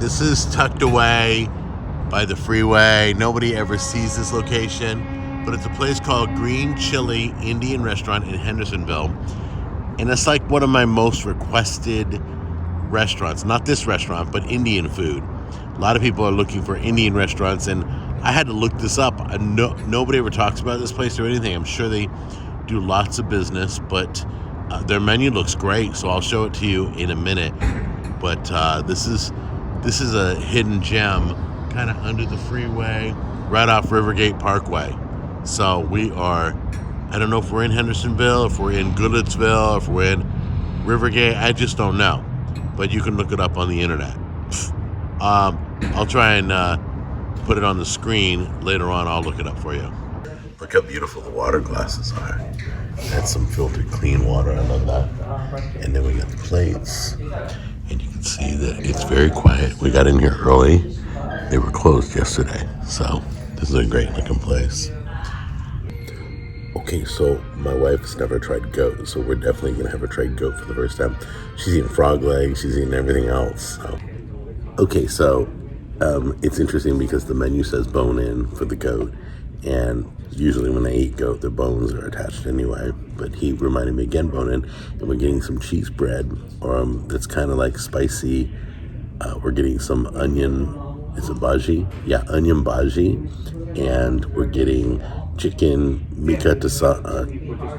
this is tucked away by the freeway. Nobody ever sees this location, but it's a place called Green Chili Indian Restaurant in Hendersonville. And it's like one of my most requested restaurants. Not this restaurant, but Indian food. A lot of people are looking for Indian restaurants, and I had to look this up. Nobody ever talks about this place or anything. I'm sure they do lots of business, but their menu looks great, so I'll show it to you in a minute. But this is a hidden gem, kind of under the freeway, right off Rivergate Parkway. So we are, I don't know if we're in Hendersonville, if we're in Goodlettsville, if we're in Rivergate, I just don't know. But you can look it up on the internet. I'll try and put it on the screen later on. I'll look it up for you. Look how beautiful the water glasses are. That's some filtered clean water. I love that. And then we got the plates. And you can see that it's very quiet. We got in here early. They were closed yesterday. So this is a great looking place. Okay, so my wife's never tried goat, so we're definitely going to have her try goat for the first time. She's eating frog legs. She's eating everything else. So. Okay, so it's interesting because the menu says bone in for the goat. And usually when I eat goat, the bones are attached anyway. But he reminded me again, bone in. And we're getting some cheese bread that's kind of like spicy. We're getting some onion, is it bhaji? Yeah, onion bhaji. And we're getting chicken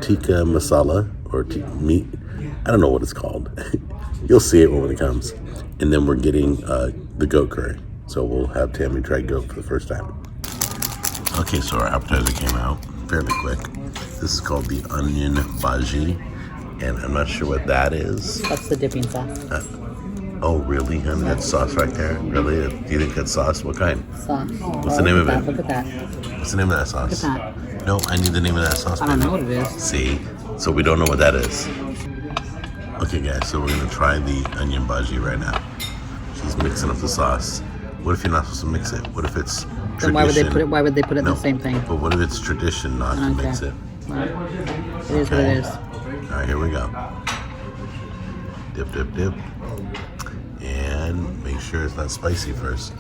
tikka masala or meat. I don't know what it's called. You'll see it when it comes. And then we're getting the goat curry. So we'll have Tammy try goat for the first time. Okay, so our appetizer came out fairly quick. This is called the onion bhaji, and I'm not sure what that is. That's the dipping sauce. Oh, really? Honey, that sauce right there? Really? Do you think that's sauce? What kind? Sauce. What's the name of it? Look at that. What's the name of that sauce? Look at that. No, I need the name of that sauce. I don't know what it is. See? So we don't know what that is. Okay, guys, so we're going to try the onion bhaji right now. She's mixing up the sauce. What if you're not supposed to mix it? What if it's tradition? Then why would they put it in the same thing? But what if it's tradition not to mix it? Well, it is what it is. All right, here we go. Dip, dip, dip. And make sure it's not spicy first.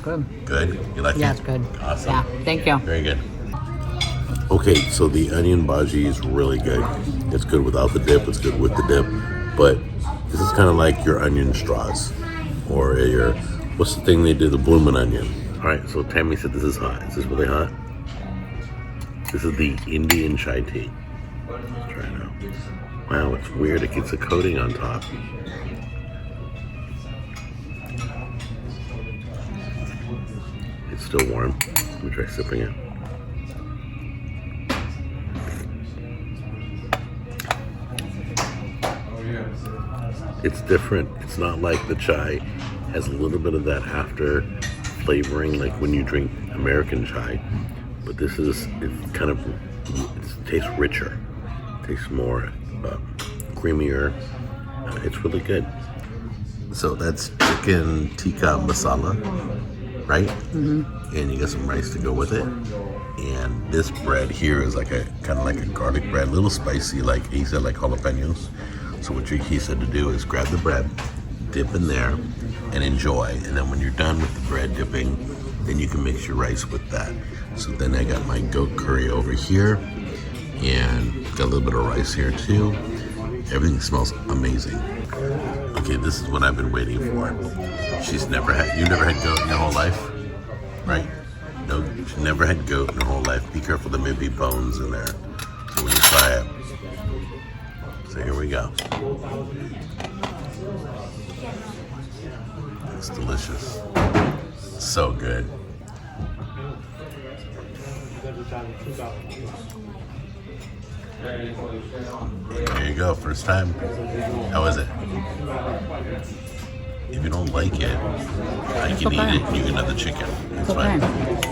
Good. Good? You like it? Yeah, it's good. Awesome. Yeah, thank you. Very good. Okay, so the onion bhaji is really good. It's good without the dip. It's good with the dip. But this is kind of like your onion straws. Or your, what's the thing they do, the bloomin' onion. All right, so Tammy said this is hot. Is this really hot? This is the Indian chai tea. Let's try it out. Wow, it's weird. It gets a coating on top. It's still warm. Let me try sipping it. It's different. It's not like the chai. It has a little bit of that after flavoring, like when you drink American chai. But this is, it tastes richer. It tastes more creamier. It's really good. So that's chicken tikka masala, right? Mm-hmm. And you got some rice to go with it. And this bread here is like a kind of like a garlic bread, a little spicy, like he said, like jalapenos. So what he said to do is grab the bread, dip in there, and enjoy. And then when you're done with the bread dipping, then you can mix your rice with that. So then I got my goat curry over here, and got a little bit of rice here too. Everything smells amazing. Okay, this is what I've been waiting for. You never had goat in your whole life, right? No, she never had goat in her whole life. Be careful, there may be bones in there. So when you try it, so here we go. It's delicious. So good. There you go, first time. How is it? If you don't like it, I can eat it. You can have the chicken. It's fine.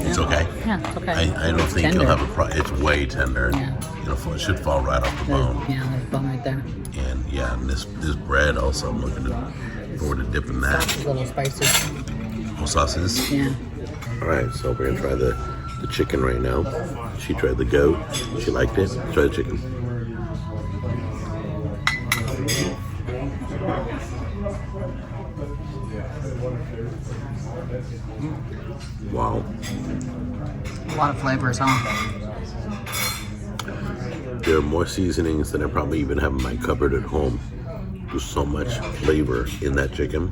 It's okay? Yeah, it's okay. I don't think you'll have a problem. It's way tender. Yeah. It should fall right off the bone. Yeah, there's a bone right there. And yeah, and this bread also, I'm looking forward to dipping that. It's a little spicy. More sauces? Yeah. All right, so we're gonna try the chicken right now. She tried the goat. She liked it. Try the chicken. Wow. A lot of flavors, huh? There are more seasonings than I probably even have in my cupboard at home. There's so much flavor in that chicken.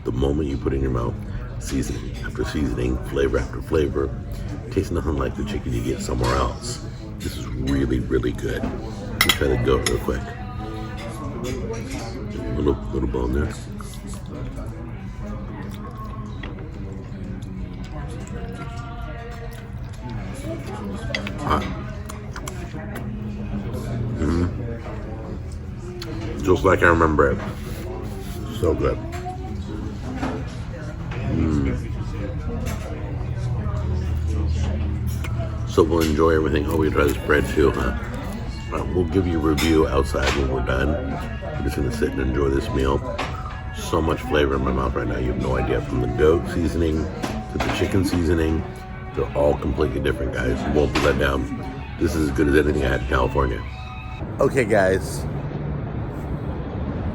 The moment you put it in your mouth, seasoning after seasoning, flavor after flavor. Tastes nothing like the chicken you get somewhere else. This is really, really good. Let me try the goat real quick. Little bone there. Hot. Just like I remember it. So good. So we'll enjoy everything. Oh, we try this bread too, huh? We'll give you a review outside when we're done. We're just gonna sit and enjoy this meal. So much flavor in my mouth right now. You have no idea. From the goat seasoning to the chicken seasoning, they're all completely different, guys. You won't be let down. This is as good as anything I had in California. Okay, guys.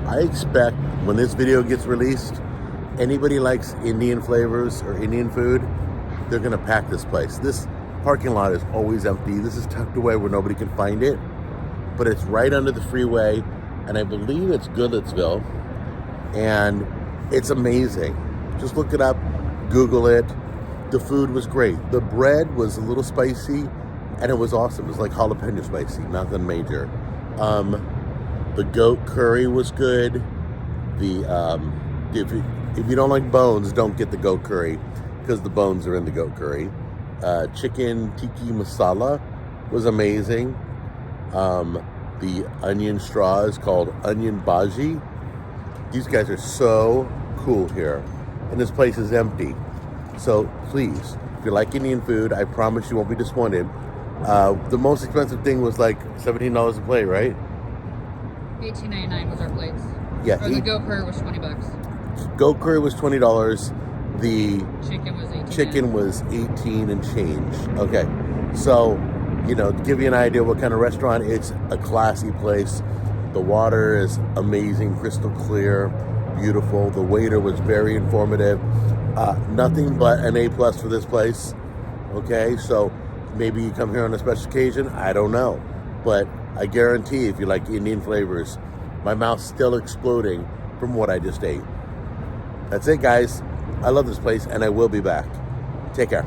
I expect when this video gets released, anybody likes Indian flavors or Indian food, they're gonna pack this place. This parking lot is always empty. This is tucked away where nobody can find it, but it's right under the freeway, and I believe it's Goodlettsville, and it's amazing. Just look it up, Google it. The food was great. The bread was a little spicy, and it was awesome. It was like jalapeno spicy, nothing major. The goat curry was good. If you don't like bones, don't get the goat curry because the bones are in the goat curry. Chicken tiki masala was amazing. The onion straw is called onion bhaji. These guys are so cool here, and this place is empty. So please, if you like Indian food, I promise you won't be disappointed. The most expensive thing was like $17 a plate, right? $18.99 was our plates. Yeah. Or the goat curry was $20. Goat curry was $20. The Chicken was 18. chicken was 18 and change. Okay, so to give you an idea what kind of restaurant, it's a classy place. The water is amazing, crystal clear, beautiful. The waiter was very informative. Nothing but an A+ for this place. Okay, so maybe you come here on a special occasion, I don't know, but I guarantee if you like Indian flavors, my mouth's still exploding from what I just ate. That's it, guys. I love this place, and I will be back. Take care.